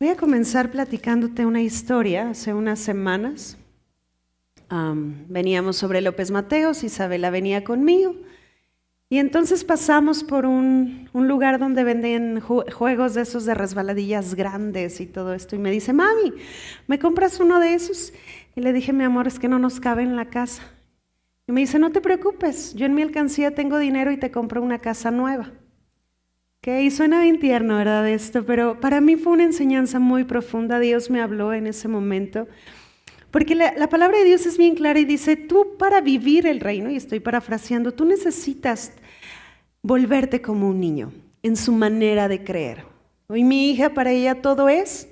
Voy a comenzar platicándote una historia. Hace unas semanas veníamos sobre López Mateos, Isabela venía conmigo y entonces pasamos por un lugar donde venden juegos de esos de resbaladillas grandes y todo esto y me dice, mami, ¿me compras uno de esos? Y le dije, mi amor, es que no nos cabe en la casa. Y me dice, no te preocupes, yo en mi alcancía tengo dinero y te compro una casa nueva. Y suena bien tierno, ¿verdad? Esto, pero para mí fue una enseñanza muy profunda. Dios me habló en ese momento, porque la palabra de Dios es bien clara y dice, tú para vivir el reino, y estoy parafraseando, tú necesitas volverte como un niño en su manera de creer. Y mi hija, para ella todo es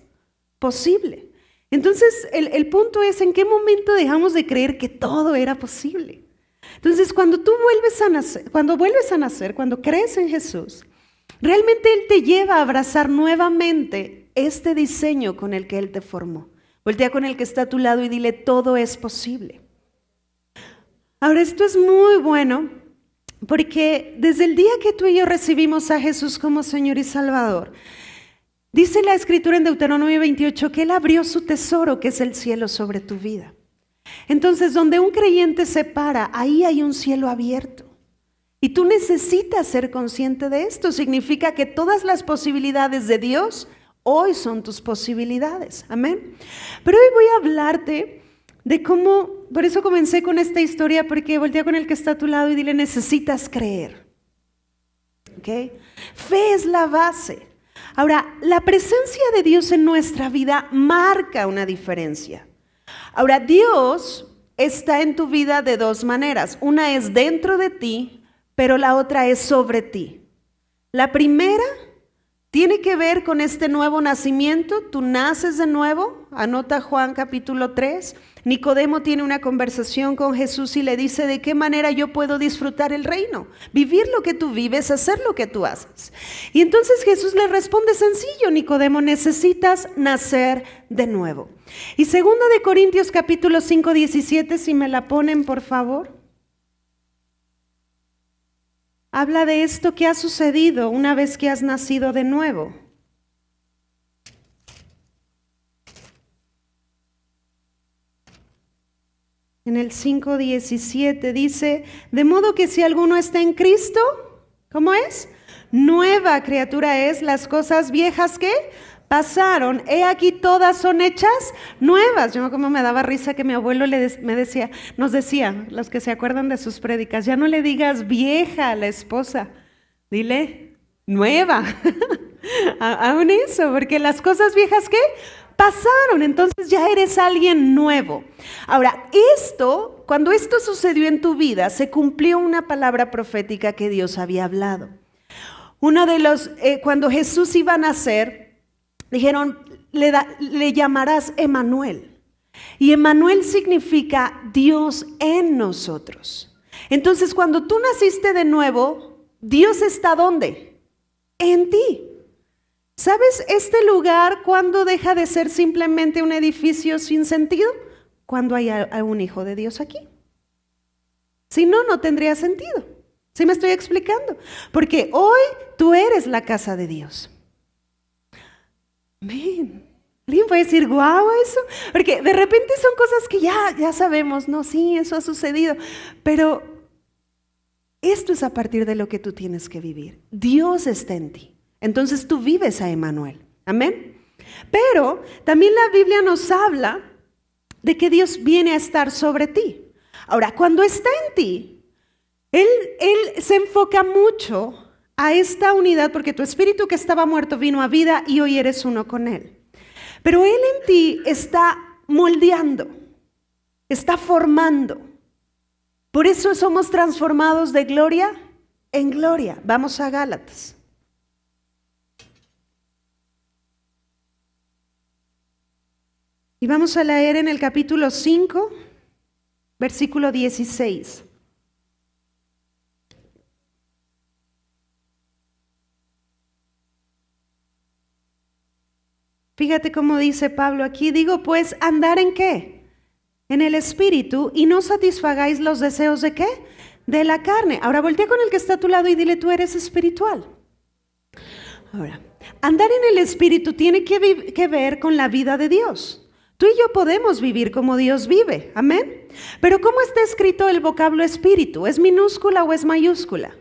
posible. Entonces, el punto es, ¿en qué momento dejamos de creer que todo era posible? Entonces, cuando vuelves a nacer, cuando crees en Jesús, realmente Él te lleva a abrazar nuevamente este diseño con el que Él te formó. Voltea con el que está a tu lado y dile, todo es posible. Ahora, esto es muy bueno porque desde el día que tú y yo recibimos a Jesús como Señor y Salvador, dice la Escritura en Deuteronomio 28 que Él abrió su tesoro, que es el cielo, sobre tu vida. Entonces, donde un creyente se para, ahí hay un cielo abierto. Y tú necesitas ser consciente de esto. Significa que todas las posibilidades de Dios hoy son tus posibilidades. Amén. Pero hoy voy a hablarte de cómo, por eso comencé con esta historia, porque voltea con el que está a tu lado y dile, necesitas creer. ¿Okay? Fe es la base. Ahora, la presencia de Dios en nuestra vida marca una diferencia. Ahora, Dios está en tu vida de dos maneras. Una es dentro de ti, pero la otra es sobre ti. La primera tiene que ver con este nuevo nacimiento. Tú naces de nuevo. Anota Juan capítulo 3. Nicodemo tiene una conversación con Jesús y le dice, ¿de qué manera yo puedo disfrutar el reino? Vivir lo que tú vives, hacer lo que tú haces. Y entonces Jesús le responde sencillo, Nicodemo, necesitas nacer de nuevo. Y 2 de Corintios capítulo 5, 17, si me la ponen por favor. Habla de esto que ha sucedido una vez que has nacido de nuevo. En el 5:17 dice, de modo que si alguno está en Cristo, ¿cómo es? Nueva criatura es, las cosas viejas que pasaron, he aquí todas son hechas nuevas. Yo como me daba risa que mi abuelo nos decía, los que se acuerdan de sus prédicas, ya no le digas vieja a la esposa, dile nueva. Aún eso, porque las cosas viejas ¿qué? Pasaron, entonces ya eres alguien nuevo. Ahora, cuando esto sucedió en tu vida, se cumplió una palabra profética que Dios había hablado. Cuando Jesús iba a nacer, dijeron, le llamarás Emmanuel. Y Emmanuel significa Dios en nosotros. Entonces, cuando tú naciste de nuevo, Dios está ¿dónde? En ti. ¿Sabes este lugar cuándo deja de ser simplemente un edificio sin sentido? Cuando hay un hijo de Dios aquí. Si no, no tendría sentido. ¿Sí me estoy explicando? Porque hoy tú eres la casa de Dios. Amén. ¿Alguien puede decir, guau, eso? Porque de repente son cosas que ya sabemos, no, sí, eso ha sucedido. Pero esto es a partir de lo que tú tienes que vivir. Dios está en ti. Entonces tú vives a Emmanuel. Amén. Pero también la Biblia nos habla de que Dios viene a estar sobre ti. Ahora, cuando está en ti, Él se enfoca mucho a esta unidad, porque tu espíritu que estaba muerto vino a vida y hoy eres uno con Él. Pero Él en ti está moldeando, está formando. Por eso somos transformados de gloria en gloria. Vamos a Gálatas. Y vamos a leer en el capítulo 5, versículo 16. Fíjate cómo dice Pablo aquí, digo pues, ¿andar en qué? En el espíritu y no satisfagáis los deseos ¿de qué? De la carne. Ahora voltea con el que está a tu lado y dile, tú eres espiritual. Ahora, andar en el Espíritu tiene que ver con la vida de Dios. Tú y yo podemos vivir como Dios vive, amén. Pero ¿cómo está escrito el vocablo espíritu? ¿Es minúscula o es mayúscula?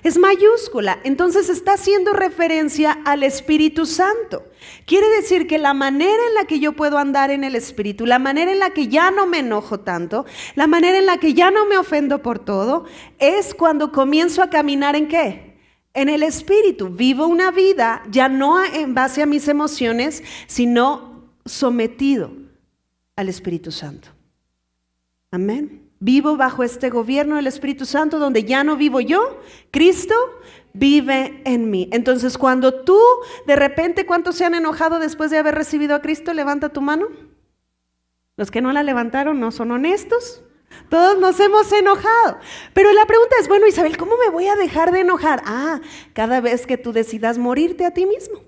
Es mayúscula, entonces está haciendo referencia al Espíritu Santo. Quiere decir que la manera en la que yo puedo andar en el Espíritu, la manera en la que ya no me enojo tanto, la manera en la que ya no me ofendo por todo, es cuando comienzo a caminar ¿en qué? En el Espíritu. Vivo una vida ya no en base a mis emociones, sino sometido al Espíritu Santo. Amén. Vivo bajo este gobierno del Espíritu Santo donde ya no vivo yo, Cristo vive en mí. Entonces cuando tú de repente, ¿cuántos se han enojado después de haber recibido a Cristo? Levanta tu mano. Los que no la levantaron no son honestos. Todos nos hemos enojado. Pero la pregunta es, bueno, Isabel, ¿cómo me voy a dejar de enojar? Cada vez que tú decidas morirte a ti mismo.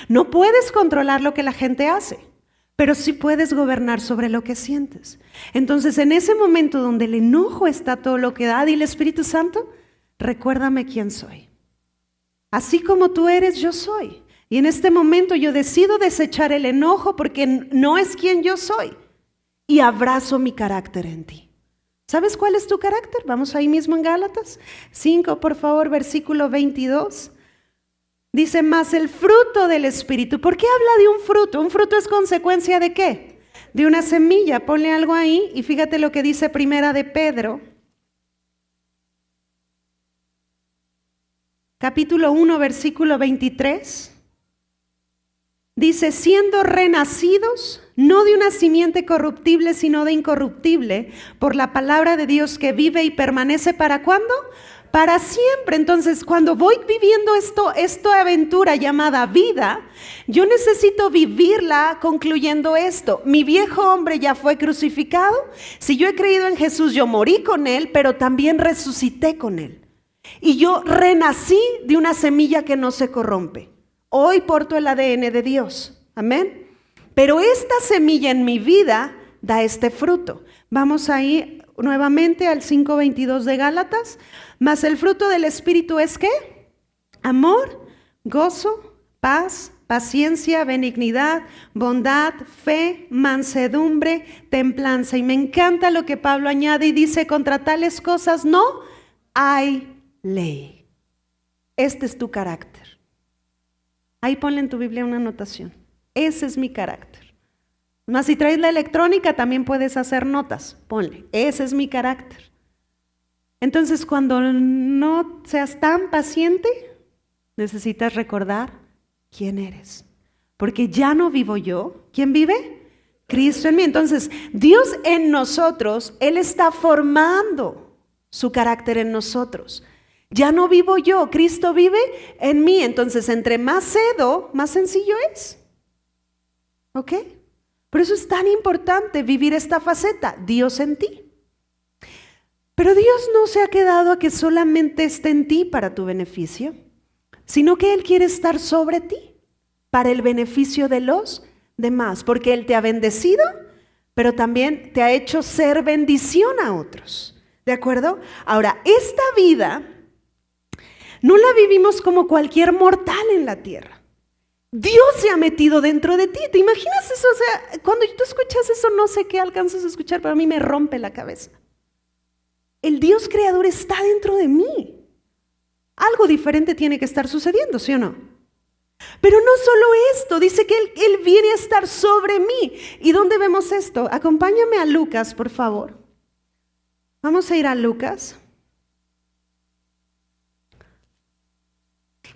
No puedes controlar lo que la gente hace, pero sí puedes gobernar sobre lo que sientes. Entonces, en ese momento donde el enojo está todo lo que da, dile, Espíritu Santo, recuérdame quién soy. Así como tú eres, yo soy. Y en este momento yo decido desechar el enojo porque no es quien yo soy. Y abrazo mi carácter en ti. ¿Sabes cuál es tu carácter? Vamos ahí mismo en Gálatas 5, por favor, versículo 22. Dice, más el fruto del Espíritu. ¿Por qué habla de un fruto? ¿Un fruto es consecuencia de qué? De una semilla. Ponle algo ahí y fíjate lo que dice Primera de Pedro. Capítulo 1, versículo 23. Dice, siendo renacidos, no de una simiente corruptible, sino de incorruptible, por la palabra de Dios que vive y permanece, ¿para cuándo? Para siempre. Entonces, cuando voy viviendo esta aventura llamada vida, yo necesito vivirla concluyendo esto. Mi viejo hombre ya fue crucificado. Si yo he creído en Jesús, yo morí con Él, pero también resucité con Él. Y yo renací de una semilla que no se corrompe. Hoy porto el ADN de Dios. Amén. Pero esta semilla en mi vida da este fruto. Vamos ahí nuevamente al 5:22 de Gálatas. Mas el fruto del Espíritu es ¿qué? Amor, gozo, paz, paciencia, benignidad, bondad, fe, mansedumbre, templanza. Y me encanta lo que Pablo añade y dice, contra tales cosas no hay ley. Este es tu carácter. Ahí ponle en tu Biblia una anotación. Ese es mi carácter. Más si traes la electrónica también puedes hacer notas. Ponle, ese es mi carácter. Entonces, cuando no seas tan paciente, necesitas recordar quién eres. Porque ya no vivo yo. ¿Quién vive? Cristo en mí. Entonces, Dios en nosotros, Él está formando su carácter en nosotros. Ya no vivo yo, Cristo vive en mí. Entonces, entre más cedo, más sencillo es. ¿Ok? Por eso es tan importante vivir esta faceta, Dios en ti. Pero Dios no se ha quedado a que solamente esté en ti para tu beneficio, sino que Él quiere estar sobre ti para el beneficio de los demás, porque Él te ha bendecido, pero también te ha hecho ser bendición a otros. ¿De acuerdo? Ahora, esta vida no la vivimos como cualquier mortal en la tierra. Dios se ha metido dentro de ti. ¿Te imaginas eso? O sea, cuando tú escuchas eso, no sé qué alcanzas a escuchar, pero a mí me rompe la cabeza. El Dios creador está dentro de mí. Algo diferente tiene que estar sucediendo, ¿sí o no? Pero no solo esto, dice que Él viene a estar sobre mí. ¿Y dónde vemos esto? Acompáñame a Lucas, por favor. Vamos a ir a Lucas.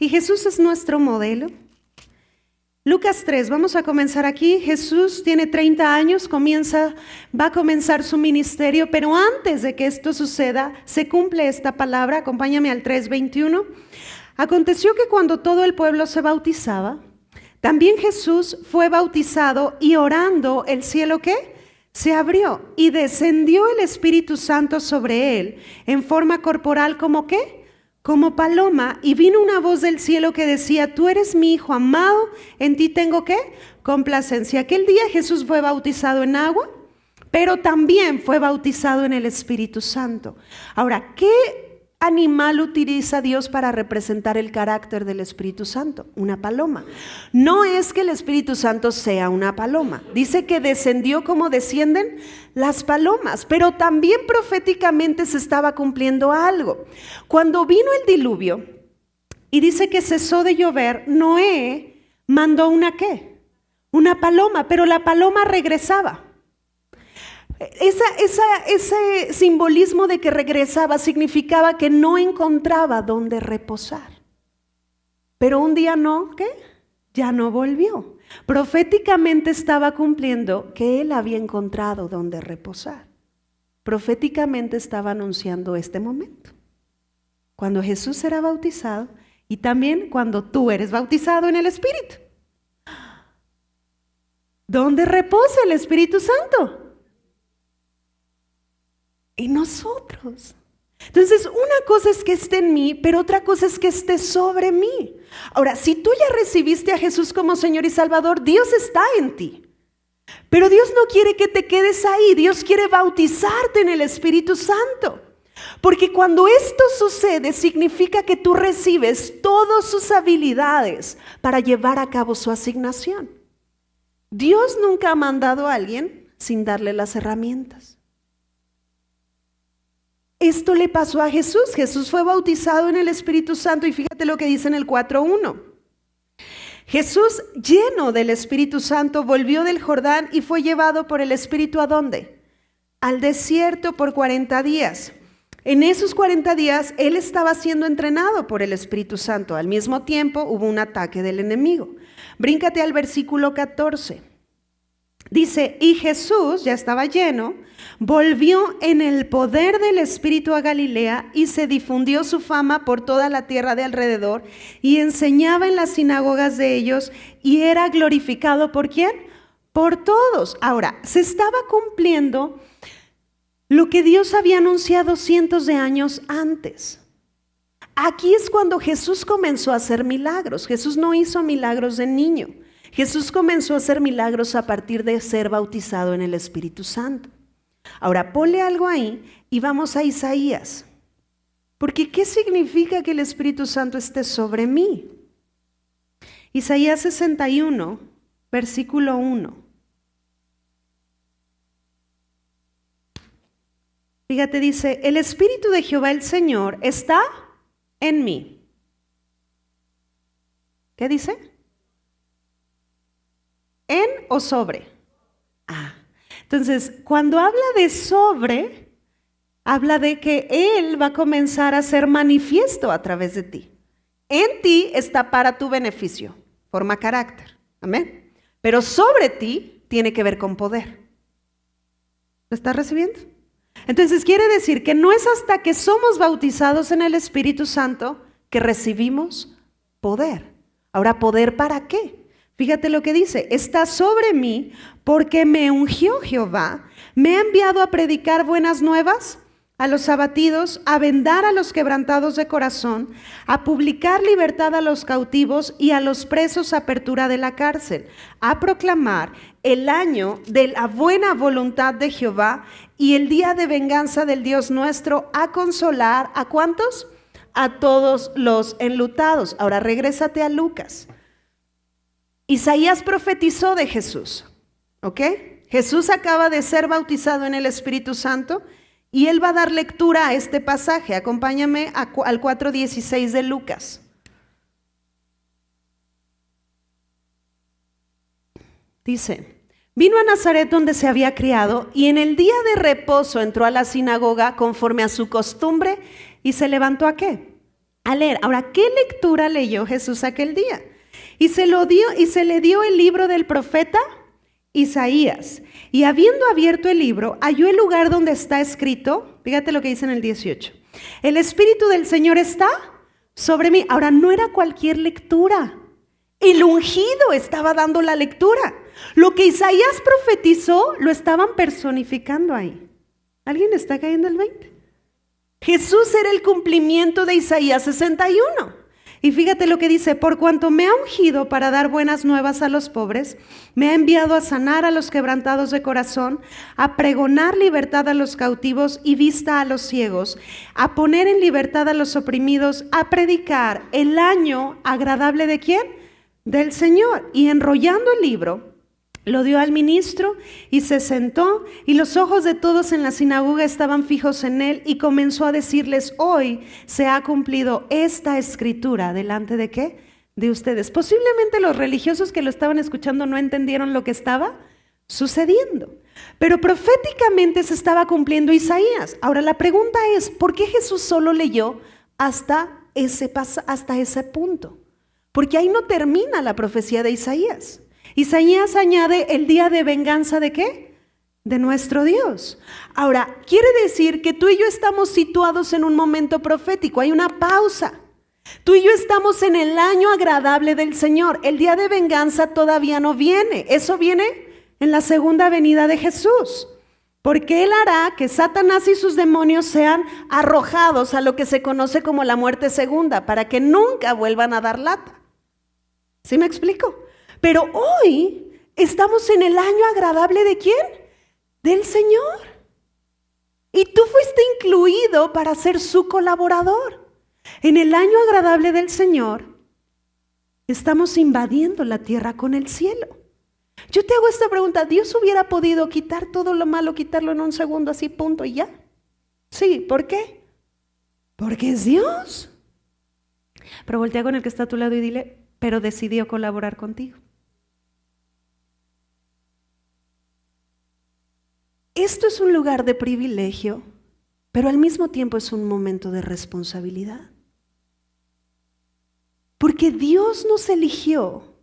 Y Jesús es nuestro modelo. Lucas 3, vamos a comenzar aquí. Jesús tiene 30 años, va a comenzar su ministerio, pero antes de que esto suceda, se cumple esta palabra. Acompáñame al 3:21. Aconteció que cuando todo el pueblo se bautizaba, también Jesús fue bautizado y orando el cielo ¿qué? Se abrió y descendió el Espíritu Santo sobre él en forma corporal como ¿qué? Como paloma, y vino una voz del cielo que decía, tú eres mi hijo amado, en ti tengo ¿qué? Complacencia. Aquel día Jesús fue bautizado en agua, pero también fue bautizado en el Espíritu Santo. Ahora, ¿qué animal utiliza Dios para representar el carácter del Espíritu Santo? Una paloma. No es que el Espíritu Santo sea una paloma. Dice que descendió como descienden las palomas, pero también proféticamente se estaba cumpliendo algo. Cuando vino el diluvio y dice que cesó de llover, Noé mandó una ¿qué? Una paloma, pero la paloma regresaba. Ese simbolismo de que regresaba significaba que no encontraba dónde reposar. Pero un día no, ¿qué? Ya no volvió. Proféticamente estaba cumpliendo que él había encontrado dónde reposar. Proféticamente estaba anunciando este momento. Cuando Jesús será bautizado y también cuando tú eres bautizado en el Espíritu. ¿Dónde reposa el Espíritu Santo? En nosotros. Entonces, una cosa es que esté en mí, pero otra cosa es que esté sobre mí. Ahora, si tú ya recibiste a Jesús como Señor y Salvador, Dios está en ti. Pero Dios no quiere que te quedes ahí. Dios quiere bautizarte en el Espíritu Santo. Porque cuando esto sucede, significa que tú recibes todas sus habilidades para llevar a cabo su asignación. Dios nunca ha mandado a alguien sin darle las herramientas. Esto le pasó a Jesús. Jesús fue bautizado en el Espíritu Santo y fíjate lo que dice en el 4:1. Jesús, lleno del Espíritu Santo, volvió del Jordán y fue llevado por el Espíritu ¿a dónde? Al desierto por 40 días. En esos 40 días, él estaba siendo entrenado por el Espíritu Santo. Al mismo tiempo, hubo un ataque del enemigo. Bríncate al versículo 14. Dice, y Jesús, ya estaba lleno, volvió en el poder del Espíritu a Galilea y se difundió su fama por toda la tierra de alrededor y enseñaba en las sinagogas de ellos y era glorificado ¿por quién? Por todos. Ahora, se estaba cumpliendo lo que Dios había anunciado cientos de años antes. Aquí es cuando Jesús comenzó a hacer milagros. Jesús no hizo milagros de niño. Jesús comenzó a hacer milagros a partir de ser bautizado en el Espíritu Santo. Ahora, ponle algo ahí y vamos a Isaías. Porque ¿qué significa que el Espíritu Santo esté sobre mí? Isaías 61, versículo 1. Fíjate, dice, el Espíritu de Jehová el Señor está en mí. ¿Qué dice? ¿En o sobre? Entonces, cuando habla de sobre, habla de que Él va a comenzar a ser manifiesto a través de ti. En ti está para tu beneficio, forma carácter, amén. Pero sobre ti tiene que ver con poder. ¿Lo estás recibiendo? Entonces quiere decir que no es hasta que somos bautizados en el Espíritu Santo que recibimos poder. Ahora, ¿poder para qué? Fíjate lo que dice, está sobre mí porque me ungió Jehová, me ha enviado a predicar buenas nuevas a los abatidos, a vendar a los quebrantados de corazón, a publicar libertad a los cautivos y a los presos apertura de la cárcel, a proclamar el año de la buena voluntad de Jehová y el día de venganza del Dios nuestro, a consolar, ¿a cuántos? A todos los enlutados. Ahora regrésate a Lucas. Isaías profetizó de Jesús, ¿ok? Jesús acaba de ser bautizado en el Espíritu Santo y él va a dar lectura a este pasaje. Acompáñame al 4:16 de Lucas. Dice, vino a Nazaret donde se había criado y en el día de reposo entró a la sinagoga conforme a su costumbre y se levantó ¿a qué? A leer. Ahora, ¿qué lectura leyó Jesús aquel día? Y se le dio el libro del profeta Isaías. Y habiendo abierto el libro, halló el lugar donde está escrito, fíjate lo que dice en el 18. El Espíritu del Señor está sobre mí. Ahora, no era cualquier lectura. El ungido estaba dando la lectura. Lo que Isaías profetizó, lo estaban personificando ahí. ¿Alguien está cayendo el 20? Jesús era el cumplimiento de Isaías 61. Y fíjate lo que dice: por cuanto me ha ungido para dar buenas nuevas a los pobres, me ha enviado a sanar a los quebrantados de corazón, a pregonar libertad a los cautivos y vista a los ciegos, a poner en libertad a los oprimidos, a predicar el año agradable ¿de quién? Del Señor. Y enrollando el libro, lo dio al ministro y se sentó, y los ojos de todos en la sinagoga estaban fijos en él, y comenzó a decirles: hoy se ha cumplido esta escritura delante de ¿qué? De ustedes. Posiblemente los religiosos que lo estaban escuchando no entendieron lo que estaba sucediendo, pero proféticamente se estaba cumpliendo Isaías. Ahora la pregunta es: ¿por qué Jesús solo leyó hasta ese punto? Porque ahí no termina la profecía de Isaías. Isaías añade el día de venganza ¿de qué? De nuestro Dios. Ahora, quiere decir que tú y yo estamos situados en un momento profético, hay una pausa. Tú y yo estamos en el año agradable del Señor. El día de venganza todavía no viene, eso viene en la segunda venida de Jesús. Porque Él hará que Satanás y sus demonios sean arrojados a lo que se conoce como la muerte segunda, para que nunca vuelvan a dar lata. ¿Sí me explico? Pero hoy estamos en el año agradable ¿de quién? Del Señor. Y tú fuiste incluido para ser su colaborador. En el año agradable del Señor estamos invadiendo la tierra con el cielo. Yo te hago esta pregunta: ¿Dios hubiera podido quitar todo lo malo, quitarlo en un segundo así, punto y ya? Sí, ¿por qué? Porque es Dios. Pero voltea con el que está a tu lado y dile: pero decidió colaborar contigo. Esto es un lugar de privilegio, pero al mismo tiempo es un momento de responsabilidad. Porque Dios nos eligió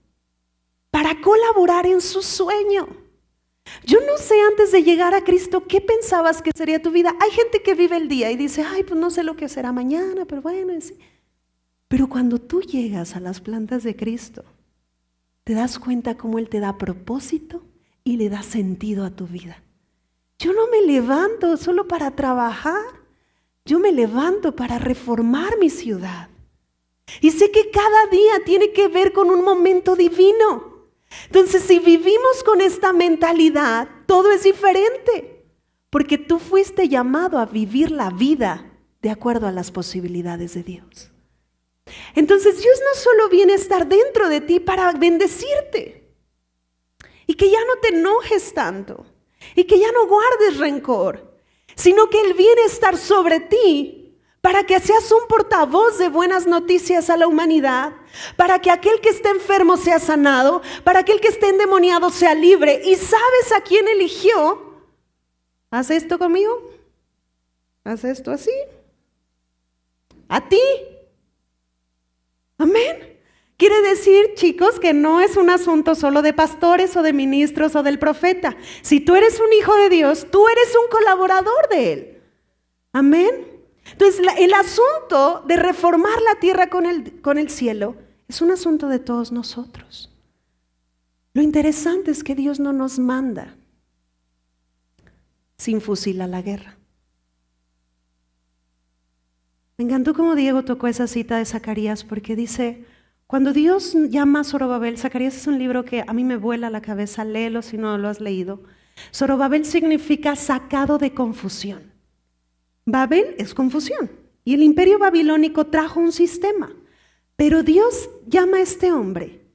para colaborar en su sueño. Yo no sé antes de llegar a Cristo qué pensabas que sería tu vida. Hay gente que vive el día y dice: ay, pues no sé lo que será mañana, pero bueno. Sí. Pero cuando tú llegas a las plantas de Cristo, te das cuenta cómo Él te da propósito y le da sentido a tu vida. Yo no me levanto solo para trabajar, yo me levanto para reformar mi ciudad. Y sé que cada día tiene que ver con un momento divino. Entonces, si vivimos con esta mentalidad, todo es diferente. Porque tú fuiste llamado a vivir la vida de acuerdo a las posibilidades de Dios. Entonces, Dios no solo viene a estar dentro de ti para bendecirte. Y que ya no te enojes tanto. Y que ya no guardes rencor, sino que Él viene a estar sobre ti para que seas un portavoz de buenas noticias a la humanidad, para que aquel que esté enfermo sea sanado, para aquel que esté endemoniado sea libre. ¿Y sabes a quién eligió? ¿Haz esto conmigo? ¿Haz esto así? ¿A ti? Amén. Quiere decir, chicos, que no es un asunto solo de pastores o de ministros o del profeta. Si tú eres un hijo de Dios, tú eres un colaborador de Él. Amén. Entonces, el asunto de reformar la tierra con el cielo es un asunto de todos nosotros. Lo interesante es que Dios no nos manda sin fusil a la guerra. Me encantó cómo Diego tocó esa cita de Zacarías, porque dice: cuando Dios llama a Zorobabel, Zacarías es un libro que a mí me vuela la cabeza, léelo si no lo has leído. Zorobabel significa sacado de confusión. Babel es confusión y el imperio babilónico trajo un sistema, pero Dios llama a este hombre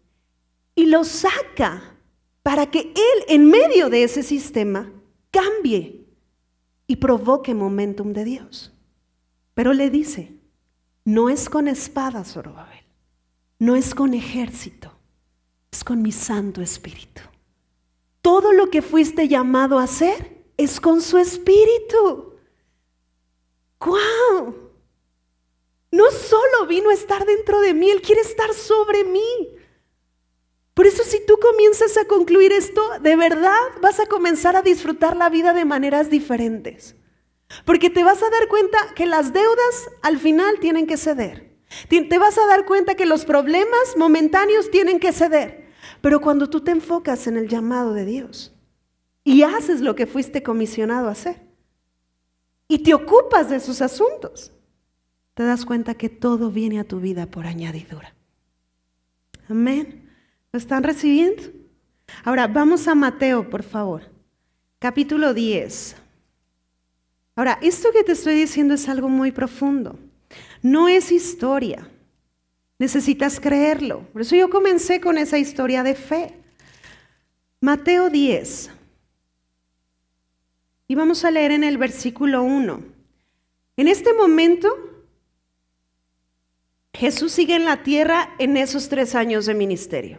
y lo saca para que él en medio de ese sistema cambie y provoque momentum de Dios. Pero le dice: no es con espada, Zorobabel. No es con ejército, es con mi Santo Espíritu. Todo lo que fuiste llamado a hacer es con su Espíritu. ¡Guau! No solo vino a estar dentro de mí, Él quiere estar sobre mí. Por eso, si tú comienzas a concluir esto, de verdad vas a comenzar a disfrutar la vida de maneras diferentes. Porque te vas a dar cuenta que las deudas al final tienen que ceder. Te vas a dar cuenta que los problemas momentáneos tienen que ceder. Pero cuando tú te enfocas en el llamado de Dios y haces lo que fuiste comisionado a hacer y te ocupas de sus asuntos, te das cuenta que todo viene a tu vida por añadidura. Amén. ¿Lo están recibiendo? Ahora, vamos a Mateo, por favor. Capítulo 10. Ahora, esto que te estoy diciendo es algo muy profundo. No es historia. Necesitas creerlo. Por eso yo comencé con esa historia de fe. Mateo 10. Y vamos a leer en el versículo 1. En este momento, Jesús sigue en la tierra en esos 3 años de ministerio.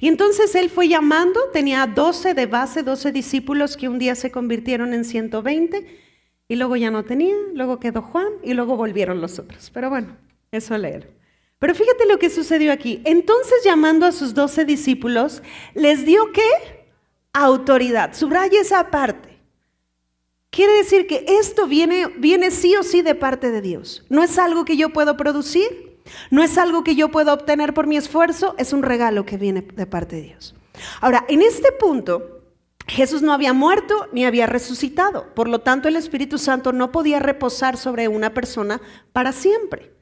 Y entonces Él fue llamando, tenía 12 de base, 12 discípulos que un día se convirtieron en 120, y luego ya no tenía, luego quedó Juan, y luego volvieron los otros. Pero bueno, eso a leer. Pero fíjate lo que sucedió aquí. Entonces, llamando a sus 12 discípulos, les dio ¿qué? Autoridad. Subraya esa parte. Quiere decir que esto viene sí o sí de parte de Dios. No es algo que yo puedo producir, no es algo que yo puedo obtener por mi esfuerzo, es un regalo que viene de parte de Dios. Ahora, en este punto, Jesús no había muerto ni había resucitado. Por lo tanto, el Espíritu Santo no podía reposar sobre una persona para siempre.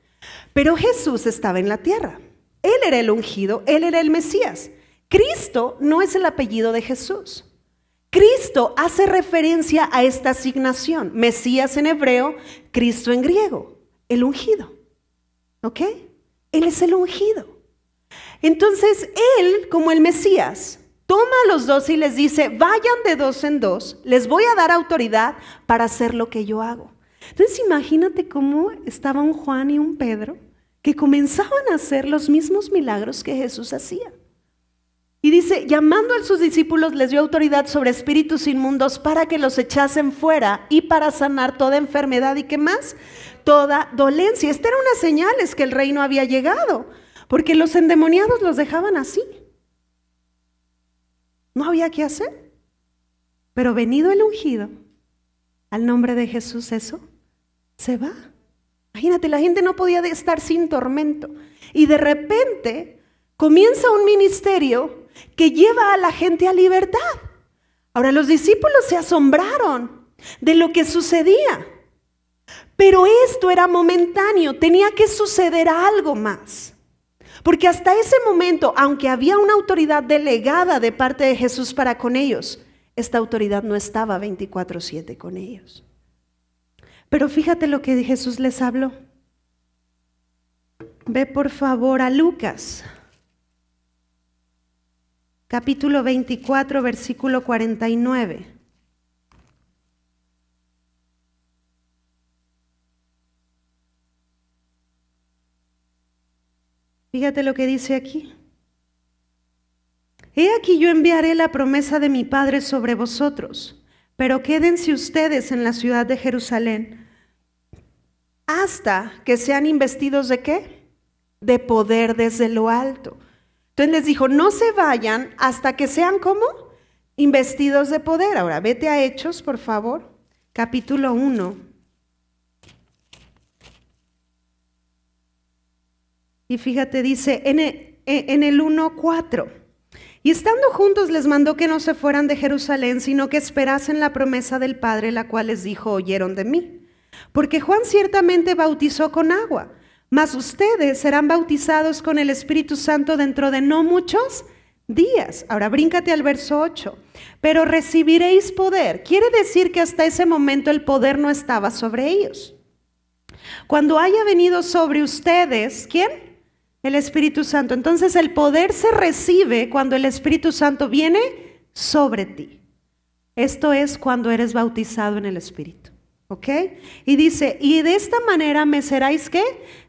Pero Jesús estaba en la tierra. Él era el ungido, Él era el Mesías. Cristo no es el apellido de Jesús. Cristo hace referencia a esta asignación. Mesías en hebreo, Cristo en griego, el ungido. ¿Ok? Él es el ungido. Entonces, Él, como el Mesías, toma a los 12 y les dice, vayan de 2 en 2, les voy a dar autoridad para hacer lo que yo hago. Entonces, imagínate cómo estaba un Juan y un Pedro que comenzaban a hacer los mismos milagros que Jesús hacía. Y dice, llamando a sus discípulos, les dio autoridad sobre espíritus inmundos para que los echasen fuera y para sanar toda enfermedad y ¿qué más? Toda dolencia. Esta era una señal, es que el reino había llegado, porque los endemoniados los dejaban así. No había qué hacer. Pero venido el ungido, al nombre de Jesús eso se va. Imagínate, la gente no podía estar sin tormento. Y de repente comienza un ministerio que lleva a la gente a libertad. Ahora los discípulos se asombraron de lo que sucedía. Pero esto era momentáneo, tenía que suceder algo más. Porque hasta ese momento, aunque había una autoridad delegada de parte de Jesús para con ellos, esta autoridad no estaba 24/7 con ellos. Pero fíjate lo que Jesús les habló. Ve por favor a Lucas, capítulo 24, versículo 49. Fíjate lo que dice aquí. He aquí yo enviaré la promesa de mi Padre sobre vosotros, pero quédense ustedes en la ciudad de Jerusalén hasta que sean investidos ¿de qué? De poder desde lo alto. Entonces les dijo, no se vayan hasta que sean ¿cómo? Investidos de poder. Ahora vete a Hechos, por favor, capítulo 1. Y fíjate, dice en el 1:4. Y estando juntos les mandó que no se fueran de Jerusalén, sino que esperasen la promesa del Padre, la cual les dijo, oyeron de mí. Porque Juan ciertamente bautizó con agua, mas ustedes serán bautizados con el Espíritu Santo dentro de no muchos días. Ahora bríncate al verso 8. Pero recibiréis poder. Quiere decir que hasta ese momento el poder no estaba sobre ellos. Cuando haya venido sobre ustedes, ¿quién? El Espíritu Santo. Entonces el poder se recibe cuando el Espíritu Santo viene sobre ti. Esto es cuando eres bautizado en el Espíritu. ¿Ok? Y dice, y de esta manera me seráis ¿qué?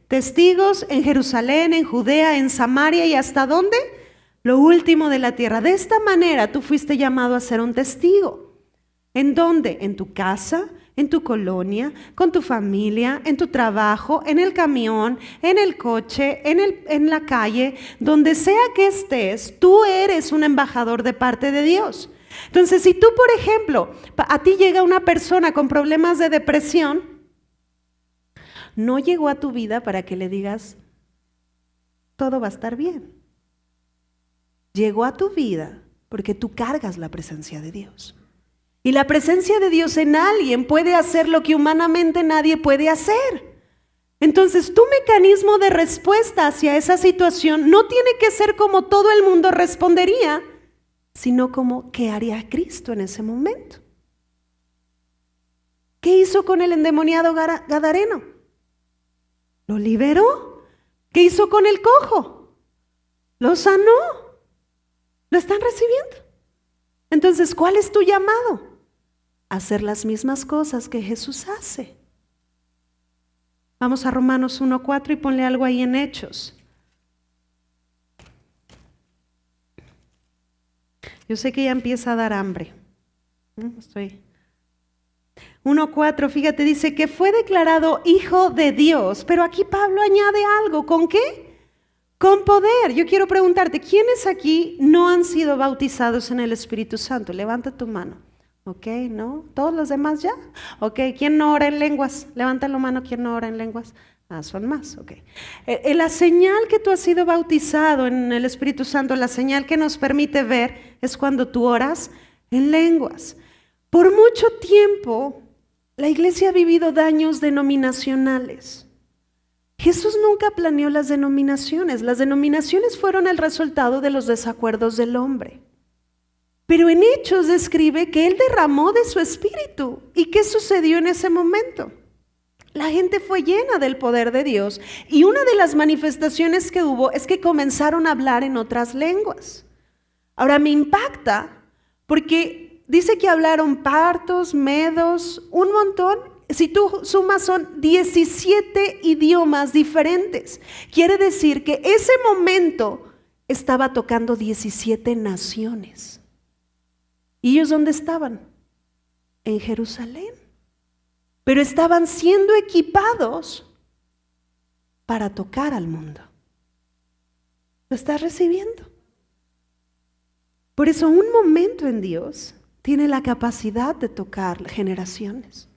Testigos en Jerusalén, en Judea, en Samaria y ¿hasta dónde? Lo último de la tierra. De esta manera tú fuiste llamado a ser un testigo. ¿En dónde? En tu casa, en tu colonia, con tu familia, en tu trabajo, en el camión, en el coche, en la calle, donde sea que estés, tú eres un embajador de parte de Dios. Entonces, si tú, por ejemplo, a ti llega una persona con problemas de depresión, no llegó a tu vida para que le digas, todo va a estar bien. Llegó a tu vida porque tú cargas la presencia de Dios. Y la presencia de Dios en alguien puede hacer lo que humanamente nadie puede hacer. Entonces, tu mecanismo de respuesta hacia esa situación no tiene que ser como todo el mundo respondería, sino como ¿qué haría Cristo en ese momento? ¿Qué hizo con el endemoniado gadareno? ¿Lo liberó? ¿Qué hizo con el cojo? ¿Lo sanó? ¿Lo están recibiendo? Entonces, ¿cuál es tu llamado? Hacer las mismas cosas que Jesús hace. Vamos a Romanos 1:4 y ponle algo ahí en Hechos. Yo sé que ya empieza a dar hambre. 1:4, fíjate, dice que fue declarado hijo de Dios, pero aquí Pablo añade algo, ¿con qué? Con poder. Yo quiero preguntarte, ¿quiénes aquí no han sido bautizados en el Espíritu Santo? Levanta tu mano. Ok, ¿no? ¿Todos los demás ya? Ok, ¿quién no ora en lenguas? Levanta la mano, ¿quién no ora en lenguas? Son más, ok. La señal que tú has sido bautizado en el Espíritu Santo, la señal que nos permite ver es cuando tú oras en lenguas. Por mucho tiempo, la iglesia ha vivido daños denominacionales. Jesús nunca planeó las denominaciones fueron el resultado de los desacuerdos del hombre. Pero en Hechos describe que Él derramó de su espíritu. ¿Y qué sucedió en ese momento? La gente fue llena del poder de Dios y una de las manifestaciones que hubo es que comenzaron a hablar en otras lenguas. Ahora me impacta porque dice que hablaron partos, medos, un montón. Si tú sumas son 17 idiomas diferentes. Quiere decir que ese momento estaba tocando 17 naciones. ¿Y ellos dónde estaban? En Jerusalén. Pero estaban siendo equipados para tocar al mundo. ¿Lo estás recibiendo? Por eso un momento en Dios tiene la capacidad de tocar generaciones.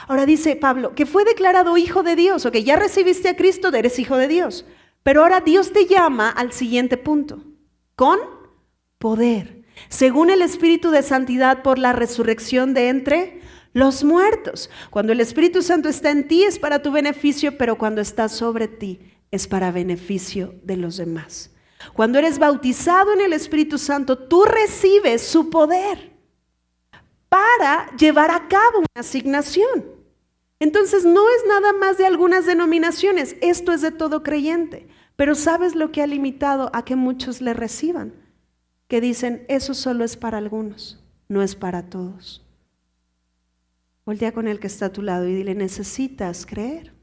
Ahora dice Pablo, que fue declarado hijo de Dios. Ok, ya recibiste a Cristo, eres hijo de Dios. Pero ahora Dios te llama al siguiente punto. Con poder. Según el Espíritu de Santidad por la resurrección de entre los muertos. Cuando el Espíritu Santo está en ti es para tu beneficio, pero cuando está sobre ti es para beneficio de los demás. Cuando eres bautizado en el Espíritu Santo, tú recibes su poder para llevar a cabo una asignación. Entonces no es nada más de algunas denominaciones, esto es de todo creyente. Pero ¿sabes lo que ha limitado a que muchos le reciban? Que dicen, eso solo es para algunos, no es para todos. Voltea con el que está a tu lado y dile, necesitas creer.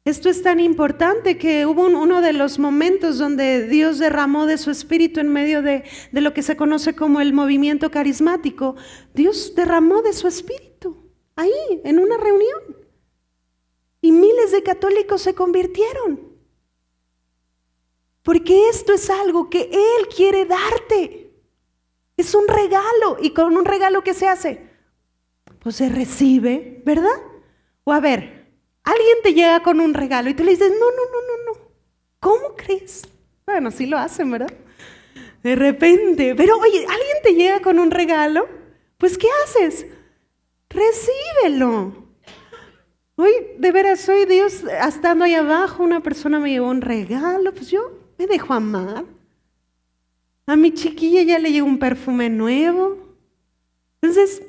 Esto es tan importante que hubo uno de los momentos donde Dios derramó de su espíritu en medio de lo que se conoce como el movimiento carismático. Dios derramó de su espíritu ahí, en una reunión. Y miles de católicos se convirtieron. Porque esto es algo que Él quiere darte. Es un regalo. ¿Y con un regalo qué se hace? Pues se recibe, ¿verdad? O a ver, alguien te llega con un regalo y tú le dices, no. ¿Cómo crees? Bueno, sí lo hacen, ¿verdad? De repente. Pero oye, alguien te llega con un regalo, pues ¿qué haces? Recíbelo. Hoy, de veras, soy Dios, estando ahí abajo, una persona me llevó un regalo, pues yo me dejo amar. A mi chiquilla ya le llegó un perfume nuevo. Entonces,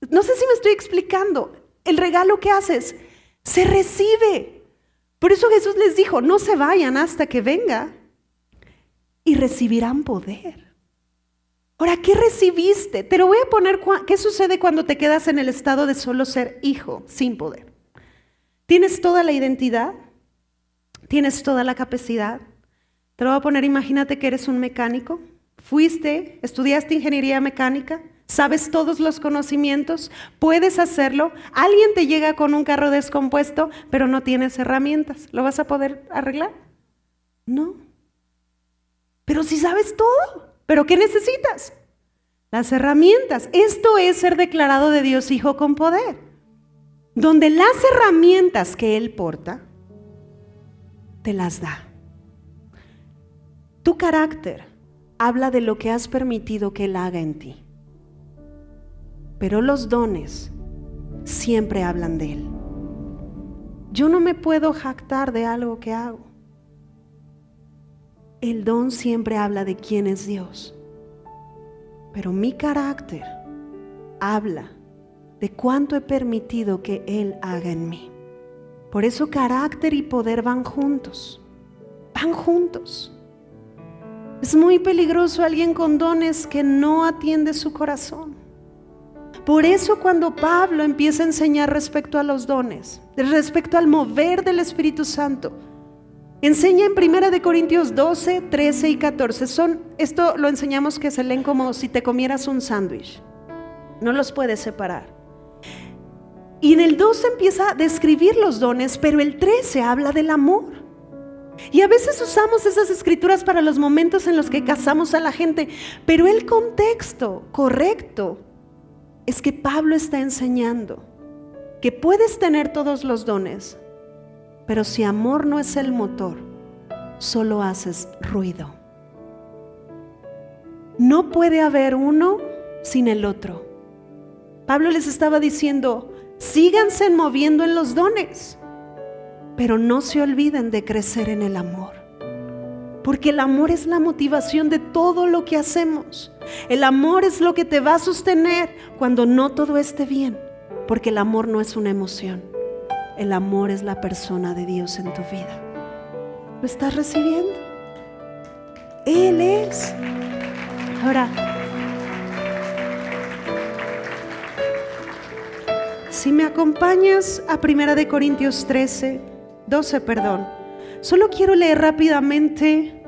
no sé si me estoy explicando. El regalo que haces se recibe. Por eso Jesús les dijo, no se vayan hasta que venga y recibirán poder. Ahora, ¿qué recibiste? Te lo voy a poner, ¿qué sucede cuando te quedas en el estado de solo ser hijo, sin poder? Tienes toda la identidad, tienes toda la capacidad. Te lo voy a poner, imagínate que eres un mecánico, estudiaste ingeniería mecánica, sabes todos los conocimientos, puedes hacerlo, alguien te llega con un carro descompuesto, pero no tienes herramientas, ¿lo vas a poder arreglar? No. Pero si sabes todo, ¿pero qué necesitas? Las herramientas. Esto es ser declarado de Dios hijo con poder. Donde las herramientas que Él porta, te las da. Tu carácter habla de lo que has permitido que Él haga en ti. Pero los dones siempre hablan de Él. Yo no me puedo jactar de algo que hago. El don siempre habla de quién es Dios, pero mi carácter habla de cuánto he permitido que Él haga en mí. Por eso carácter y poder van juntos, van juntos. Es muy peligroso alguien con dones que no atiende su corazón. Por eso cuando Pablo empieza a enseñar respecto a los dones, respecto al mover del Espíritu Santo, enseña en 1 Corintios 12, 13 y 14. Esto lo enseñamos que se leen como si te comieras un sándwich. No los puedes separar. Y en el 12 empieza a describir los dones, pero el 13 habla del amor. Y a veces usamos esas escrituras para los momentos en los que casamos a la gente, pero el contexto correcto es que Pablo está enseñando que puedes tener todos los dones, pero si amor no es el motor, solo haces ruido. No puede haber uno sin el otro. Pablo les estaba diciendo, síganse moviendo en los dones, pero no se olviden de crecer en el amor, porque el amor es la motivación de todo lo que hacemos. El amor es lo que te va a sostener cuando no todo esté bien, porque el amor no es una emoción. El amor es la persona de Dios en tu vida. ¿Lo estás recibiendo? Él es. Ahora, si me acompañas a 1 Corintios 12, solo quiero leer rápidamente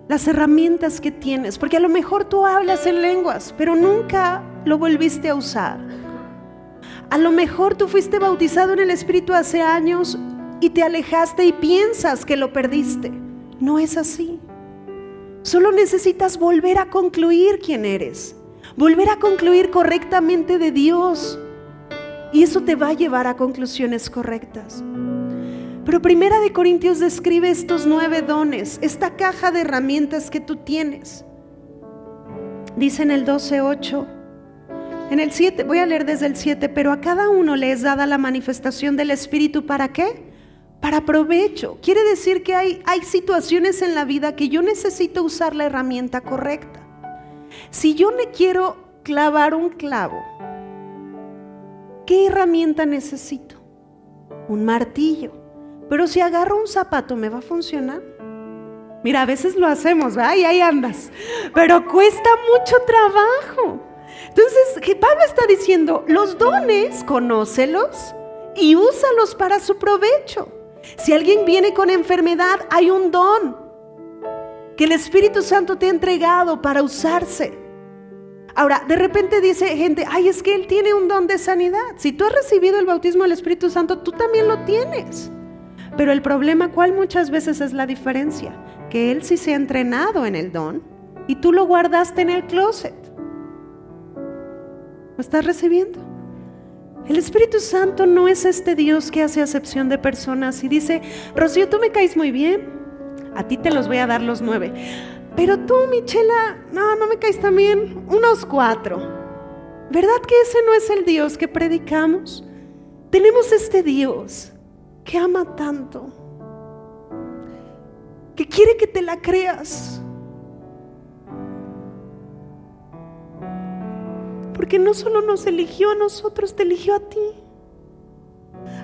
las herramientas que tienes, porque a lo mejor tú hablas en lenguas, pero nunca lo volviste a usar. A lo mejor tú fuiste bautizado en el Espíritu hace años y te alejaste y piensas que lo perdiste. No es así. Solo necesitas volver a concluir quién eres, volver a concluir correctamente de Dios, y eso te va a llevar a conclusiones correctas. Pero 1 Corintios describe estos 9 dones, esta caja de herramientas que tú tienes. Dice en el 12:8, en el 7, voy a leer desde el 7, pero a cada uno le es dada la manifestación del Espíritu. ¿Para qué? Para provecho. Quiere decir que hay situaciones en la vida que yo necesito usar la herramienta correcta. Si yo me quiero clavar un clavo, ¿qué herramienta necesito? Un martillo. Pero si agarro un zapato, ¿me va a funcionar? Mira, a veces lo hacemos, ¿verdad? Y ahí andas, pero cuesta mucho trabajo. Entonces, Pablo está diciendo, los dones, conócelos y úsalos para su provecho. Si alguien viene con enfermedad, hay un don que el Espíritu Santo te ha entregado para usarse. Ahora, de repente dice gente, ay, es que él tiene un don de sanidad. Si tú has recibido el bautismo del Espíritu Santo, tú también lo tienes. Pero el problema, ¿cuál muchas veces es la diferencia? Que él sí se ha entrenado en el don y tú lo guardaste en el closet. ¿Lo estás recibiendo? El Espíritu Santo no es este Dios que hace acepción de personas y dice, Rocío, tú me caes muy bien, a ti te los voy a dar los 9, pero tú, Michela, no me caes tan bien, unos 4. ¿Verdad que ese no es el Dios que predicamos? Tenemos este Dios que ama tanto, que quiere que te la creas, porque no solo nos eligió a nosotros, te eligió a ti.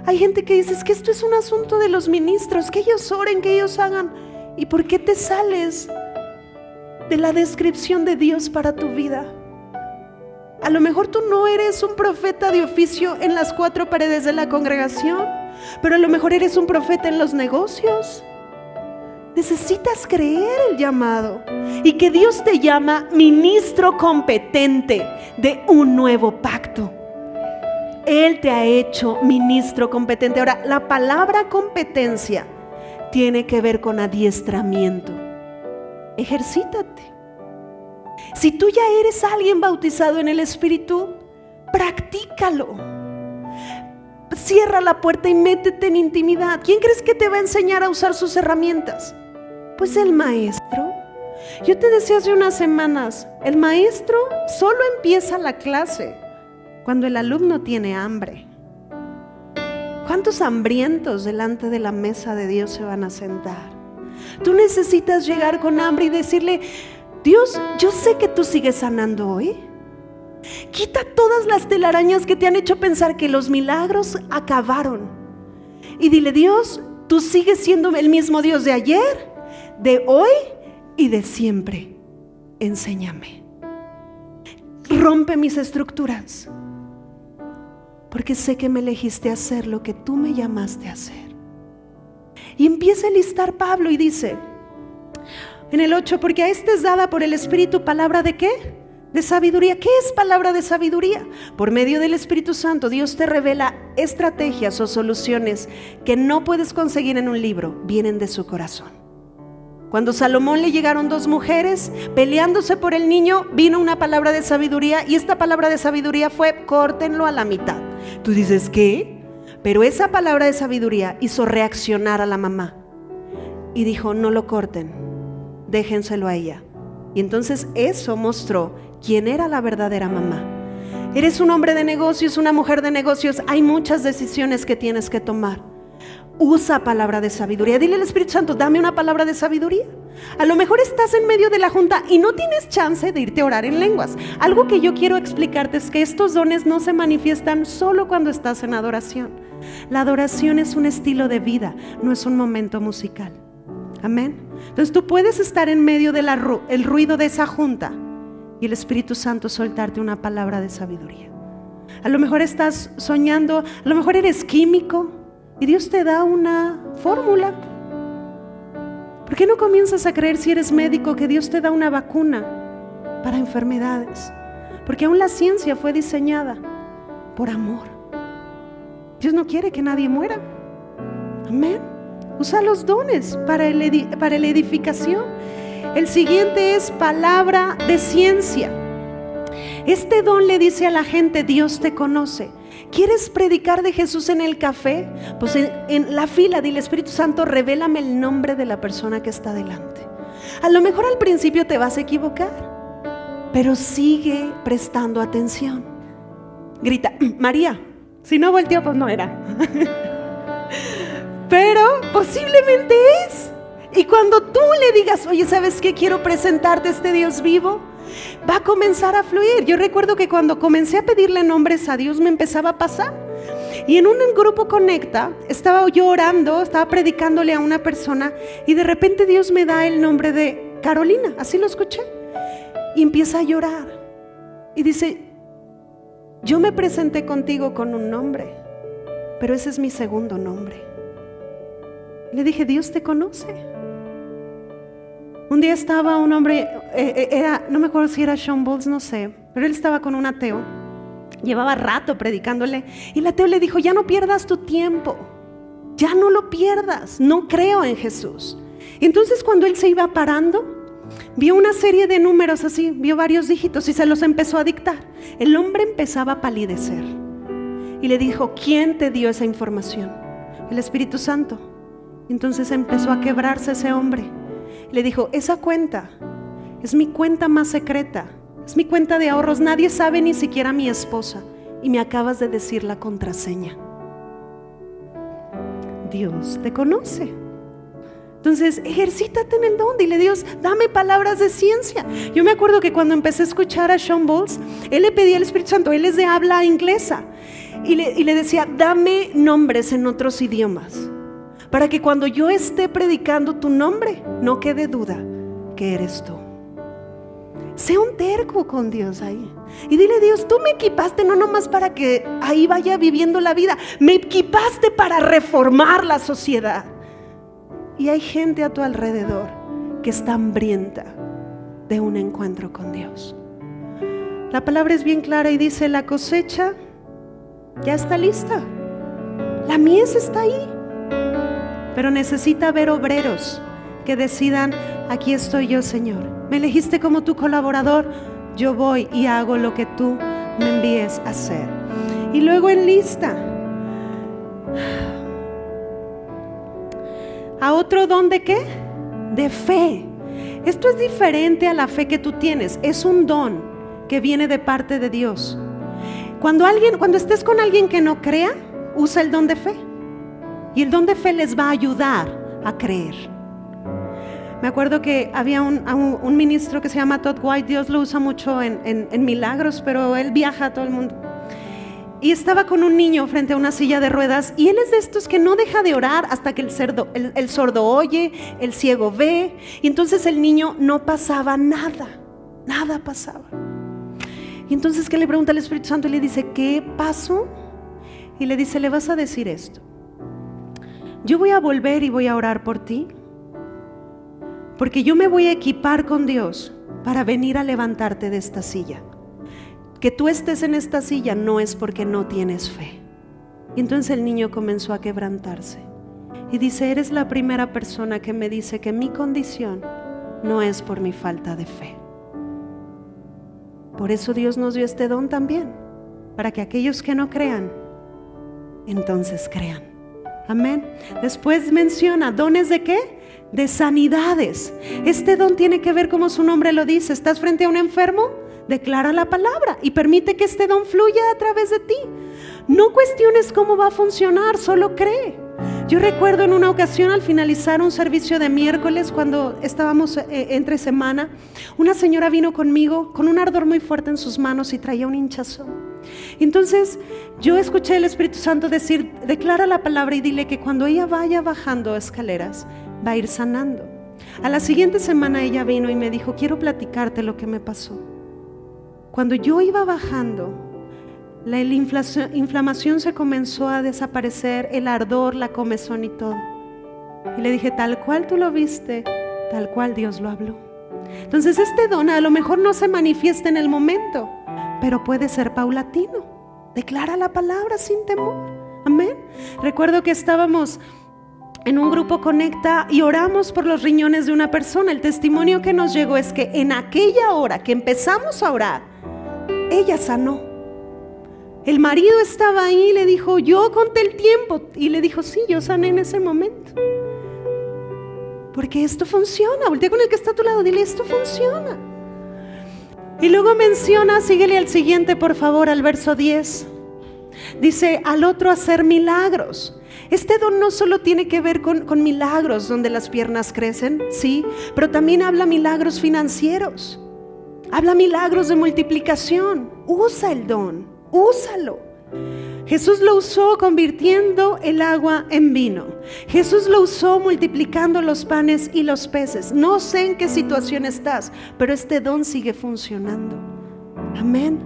Hay gente que dice, es que esto es un asunto de los ministros, que ellos oren, que ellos hagan. ¿Y por qué te sales de la descripción de Dios para tu vida? A lo mejor tú no eres un profeta de oficio en las 4 paredes de la congregación, pero a lo mejor eres un profeta en los negocios. Necesitas creer el llamado y que Dios te llama ministro competente de un nuevo pacto. Él te ha hecho ministro competente. Ahora, la palabra competencia tiene que ver con adiestramiento. Ejercítate. Si tú ya eres alguien bautizado en el Espíritu, practícalo. Cierra la puerta y métete en intimidad. ¿Quién crees que te va a enseñar a usar sus herramientas? Pues el maestro. Yo te decía hace unas semanas, el maestro solo empieza la clase cuando el alumno tiene hambre. ¿Cuántos hambrientos delante de la mesa de Dios se van a sentar? Tú necesitas llegar con hambre y decirle: Dios, yo sé que tú sigues sanando hoy. Quita todas las telarañas que te han hecho pensar que los milagros acabaron. Y dile: Dios, tú sigues siendo el mismo Dios de ayer, de hoy y de siempre. Enséñame. Rompe mis estructuras, porque sé que me elegiste a hacer lo que tú me llamaste a hacer. Y empieza a listar Pablo y dice en el 8: porque a este es dada por el Espíritu palabra ¿de qué? De sabiduría. ¿Qué es palabra de sabiduría? Por medio del Espíritu Santo Dios te revela estrategias o soluciones que no puedes conseguir en un libro, vienen de su corazón. Cuando Salomón le llegaron 2 mujeres peleándose por el niño, vino una palabra de sabiduría, y esta palabra de sabiduría fue: córtenlo a la mitad. Tú dices: ¿qué? Pero esa palabra de sabiduría hizo reaccionar a la mamá y dijo: no lo corten, déjenselo a ella. Y entonces eso mostró quién era la verdadera mamá. Eres un hombre de negocios, una mujer de negocios, hay muchas decisiones que tienes que tomar. Usa palabra de sabiduría. Dile al Espíritu Santo: dame una palabra de sabiduría. A lo mejor estás en medio de la junta y no tienes chance de irte a orar en lenguas. Algo que yo quiero explicarte es que estos dones no se manifiestan solo cuando estás en adoración. La adoración es un estilo de vida, no es un momento musical. Amén. Entonces tú puedes estar en medio del ruido de esa junta y el Espíritu Santo soltarte una palabra de sabiduría. A lo mejor estás soñando, a lo mejor eres químico y Dios te da una fórmula. ¿Por qué no comienzas a creer, si eres médico, que Dios te da una vacuna para enfermedades? Porque aún la ciencia fue diseñada por amor. Dios no quiere que nadie muera. Amén. Usa los dones para la edificación. El siguiente es palabra de ciencia. Este don le dice a la gente: Dios te conoce. ¿Quieres predicar de Jesús en el café? Pues en la fila dile: Espíritu Santo, revélame el nombre de la persona que está delante. A lo mejor al principio te vas a equivocar, pero sigue prestando atención. Grita: María. Si no volteó, pues no era. Pero posiblemente es. Y cuando tú le digas: oye, ¿sabes qué? Quiero presentarte a este Dios vivo, va a comenzar a fluir. Yo recuerdo que cuando comencé a pedirle nombres a Dios, me empezaba a pasar. Y en un grupo Conecta, estaba yo orando, estaba predicándole a una persona, y de repente Dios me da el nombre de Carolina, así lo escuché, y empieza a llorar. Y dice: yo me presenté contigo con un nombre, pero ese es mi segundo nombre. Le dije: Dios te conoce. Un día estaba un hombre, no me acuerdo si era Sean Bowles, no sé, pero él estaba con un ateo. Llevaba rato predicándole y el ateo le dijo: ya no pierdas tu tiempo, ya no lo pierdas, no creo en Jesús. Y entonces cuando él se iba parando, vio una serie de números así, vio varios dígitos y se los empezó a dictar. El hombre empezaba a palidecer y le dijo: ¿quién te dio esa información? El Espíritu Santo. Entonces empezó a quebrarse ese hombre. Le dijo: esa cuenta es mi cuenta más secreta, es mi cuenta de ahorros, nadie sabe, ni siquiera mi esposa, y me acabas de decir la contraseña. Dios te conoce. Entonces ejercítate en el don, dile: Dios, dame palabras de ciencia. Yo me acuerdo que cuando empecé a escuchar a Sean Bowles, él le pedía al Espíritu Santo, él es de habla inglesa, y le decía: dame nombres en otros idiomas, para que cuando yo esté predicando tu nombre, no quede duda que eres tú. Sé un terco con Dios ahí. Y dile: Dios, tú me equipaste no nomás para que ahí vaya viviendo la vida, me equipaste para reformar la sociedad. Y hay gente a tu alrededor que está hambrienta de un encuentro con Dios. La palabra es bien clara y dice: la cosecha ya está lista, la mies está ahí, pero necesita haber obreros que decidan: aquí estoy yo, Señor, me elegiste como tu colaborador, yo voy y hago lo que tú me envíes a hacer. Y luego enlista a otro don de ¿qué? De fe. Esto es diferente a la fe que tú tienes, es un don que viene de parte de Dios. Cuando estés con alguien que no crea, usa el don de fe. Y el don de fe les va a ayudar a creer. Me acuerdo que había un ministro que se llama Todd White. Dios lo usa mucho en milagros, pero él viaja a todo el mundo. Y estaba con un niño frente a una silla de ruedas, y él es de estos que no deja de orar hasta que el sordo oye, el ciego ve. Y entonces el niño no pasaba nada pasaba. Y entonces que le pregunta al Espíritu Santo y le dice: ¿qué pasó? Y le dice: le vas a decir esto: yo voy a volver y voy a orar por ti, porque yo me voy a equipar con Dios para venir a levantarte de esta silla. Que tú estés en esta silla no es porque no tienes fe. Y entonces el niño comenzó a quebrantarse y dice: eres la primera persona que me dice que mi condición no es por mi falta de fe. Por eso Dios nos dio este don también, para que aquellos que no crean, entonces crean. Amén. Después menciona dones de ¿qué? De sanidades. Este don tiene que ver, como su nombre lo dice. ¿Estás frente a un enfermo? Declara la palabra y permite que este don fluya a través de ti. No cuestiones cómo va a funcionar, solo cree. Yo recuerdo en una ocasión, al finalizar un servicio de miércoles, cuando estábamos entre semana, una señora vino conmigo con un ardor muy fuerte en sus manos y traía un hinchazón. Entonces yo escuché el Espíritu Santo decir: declara la palabra y dile que cuando ella vaya bajando escaleras va a ir sanando. A la siguiente semana ella vino y me dijo: quiero platicarte lo que me pasó. Cuando yo iba bajando, la inflamación se comenzó a desaparecer, el ardor, la comezón y todo. Y le dije: tal cual tú lo viste, tal cual Dios lo habló. Entonces este don a lo mejor no se manifiesta en el momento, pero puede ser paulatino. Declara la palabra sin temor. Amén. Recuerdo que estábamos en un grupo Conecta y oramos por los riñones de una persona. El testimonio que nos llegó es que en aquella hora que empezamos a orar, ella sanó. El marido estaba ahí y le dijo: yo conté el tiempo. Y le dijo: sí, yo sané en ese momento. Porque esto funciona. Voltea con el que está a tu lado, dile: esto funciona. Y luego menciona, síguele al siguiente por favor, al verso 10. Dice: al otro hacer milagros. Este don no solo tiene que ver con milagros donde las piernas crecen, sí, pero también habla milagros financieros. Habla milagros de multiplicación. Usa el don, úsalo. Jesús lo usó convirtiendo el agua en vino. Jesús lo usó multiplicando los panes y los peces. No sé en qué situación estás, pero este don sigue funcionando. Amén.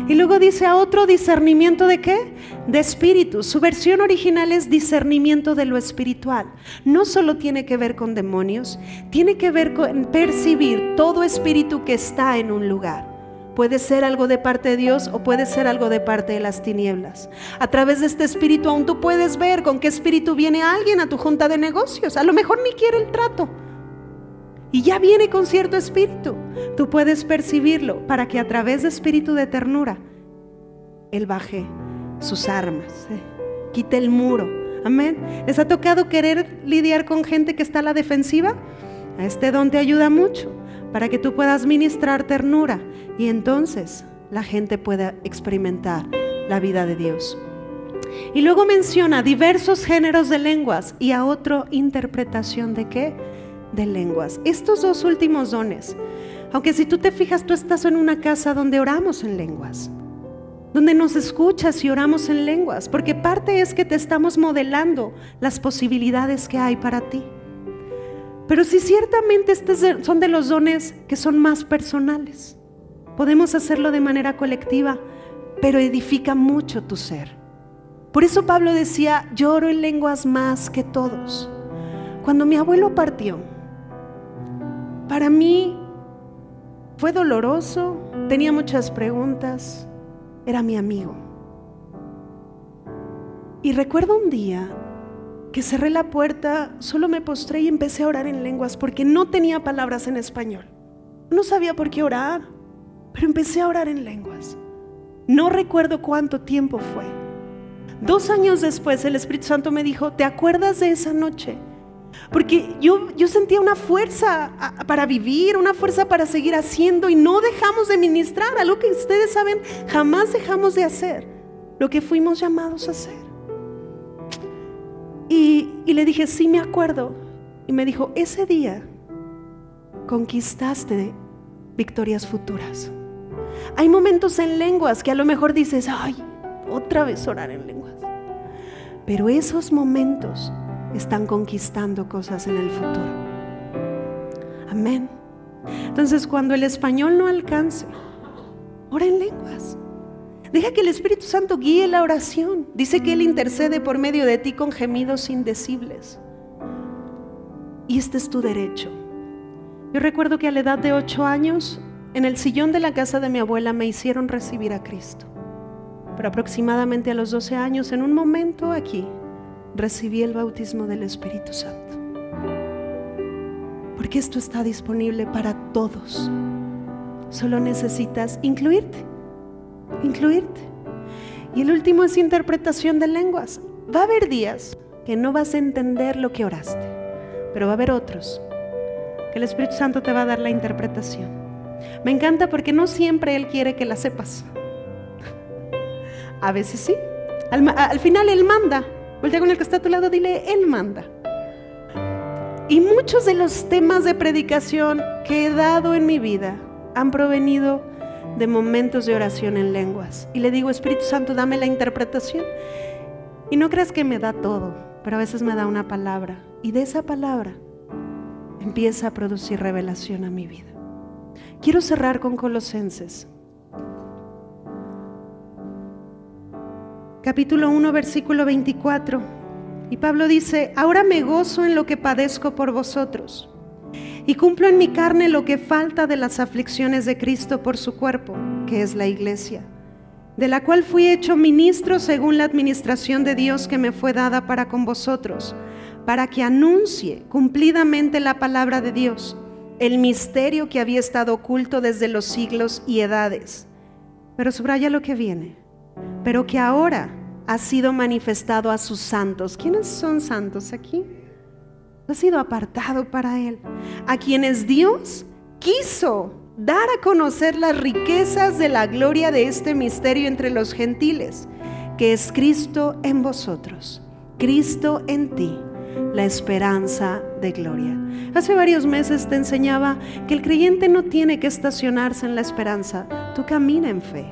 Y luego dice: a otro discernimiento de ¿qué? De espíritus. Su versión original es discernimiento de lo espiritual. No solo tiene que ver con demonios, tiene que ver con percibir todo espíritu que está en un lugar. Puede ser algo de parte de Dios o puede ser algo de parte de las tinieblas. A través de este espíritu aún tú puedes ver con qué espíritu viene alguien a tu junta de negocios. A lo mejor ni quiere el trato y ya viene con cierto espíritu. Tú puedes percibirlo para que a través de espíritu de ternura Él baje sus armas, quite el muro. Amén. ¿Les ha tocado querer lidiar con gente que está a la defensiva? A este don te ayuda mucho para que tú puedas ministrar ternura y entonces la gente pueda experimentar la vida de Dios. Y luego menciona diversos géneros de lenguas y a otro interpretación de ¿qué? De lenguas. Estos dos últimos dones, aunque si tú te fijas, tú estás en una casa donde oramos en lenguas, donde nos escuchas y oramos en lenguas, porque parte es que te estamos modelando las posibilidades que hay para ti. Pero si ciertamente estos son de los dones que son más personales, podemos hacerlo de manera colectiva, pero edifica mucho tu ser. Por eso Pablo decía: yo oro en lenguas más que todos. Cuando mi abuelo partió, para mí fue doloroso, tenía muchas preguntas, era mi amigo. Y recuerdo un día que cerré la puerta, solo me postré y empecé a orar en lenguas porque no tenía palabras en español. No sabía por qué orar, pero empecé a orar en lenguas. No recuerdo cuánto tiempo fue. 2 años después el Espíritu Santo me dijo: ¿te acuerdas de esa noche? Porque yo sentía una fuerza para vivir, una fuerza para seguir haciendo, y no dejamos de ministrar. Algo que ustedes saben, jamás dejamos de hacer lo que fuimos llamados a hacer. Y Y le dije, sí me acuerdo. Y me dijo, ese día conquistaste victorias futuras. Hay momentos en lenguas que a lo mejor dices, ay, otra vez orar en lenguas. Pero esos momentos están conquistando cosas en el futuro. Amén. Entonces, cuando el español no alcance, ora en lenguas. Deja que el Espíritu Santo guíe la oración. Dice que Él intercede por medio de ti con gemidos indecibles. Y este es tu derecho. Yo recuerdo que a la edad de 8 años, en el sillón de la casa de mi abuela me hicieron recibir a Cristo. Pero aproximadamente a los 12 años, en un momento aquí, recibí el bautismo del Espíritu Santo. Porque esto está disponible para todos. Solo necesitas incluirte. Y el último es interpretación de lenguas. Va a haber días que no vas a entender lo que oraste, pero va a haber otros que el Espíritu Santo te va a dar la interpretación. Me encanta porque no siempre Él quiere que la sepas. A veces sí. Al final Él manda. Voltea con el que está a tu lado, dile, Él manda. Y muchos de los temas de predicación que he dado en mi vida han provenido de momentos de oración en lenguas. Y le digo, Espíritu Santo, dame la interpretación. Y no creas que me da todo, pero a veces me da una palabra. Y de esa palabra empieza a producir revelación a mi vida. Quiero cerrar con Colosenses. Capítulo 1, versículo 24. Y Pablo dice, ahora me gozo en lo que padezco por vosotros. Y cumplo en mi carne lo que falta de las aflicciones de Cristo por su cuerpo, que es la iglesia, de la cual fui hecho ministro según la administración de Dios que me fue dada para con vosotros, para que anuncie cumplidamente la palabra de Dios, el misterio que había estado oculto desde los siglos y edades. Pero subraya lo que viene, pero que ahora ha sido manifestado a sus santos. ¿Quiénes son santos aquí? Ha sido apartado para Él, a quienes Dios quiso dar a conocer las riquezas de la gloria de este misterio entre los gentiles, que es Cristo en vosotros, Cristo en ti, la esperanza de gloria. Hace varios meses te enseñaba que el creyente no tiene que estacionarse en la esperanza, tú camina en fe.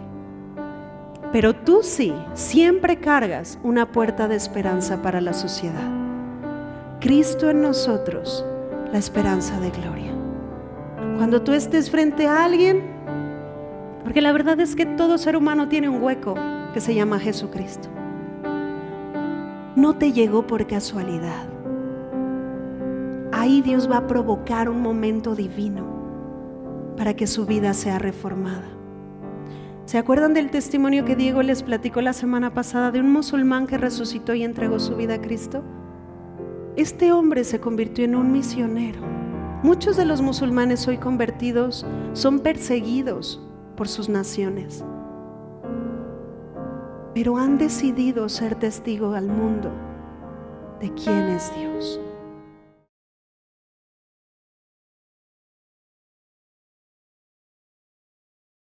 Pero tú sí, siempre cargas una puerta de esperanza para la sociedad. Cristo en nosotros, la esperanza de gloria. Cuando tú estés frente a alguien, porque la verdad es que todo ser humano tiene un hueco que se llama Jesucristo. No te llegó por casualidad. Ahí Dios va a provocar un momento divino para que su vida sea reformada. ¿Se acuerdan del testimonio que Diego les platicó la semana pasada de un musulmán que resucitó y entregó su vida a Cristo? Este hombre se convirtió en un misionero. Muchos de los musulmanes hoy convertidos son perseguidos por sus naciones, pero han decidido ser testigo al mundo de quién es Dios.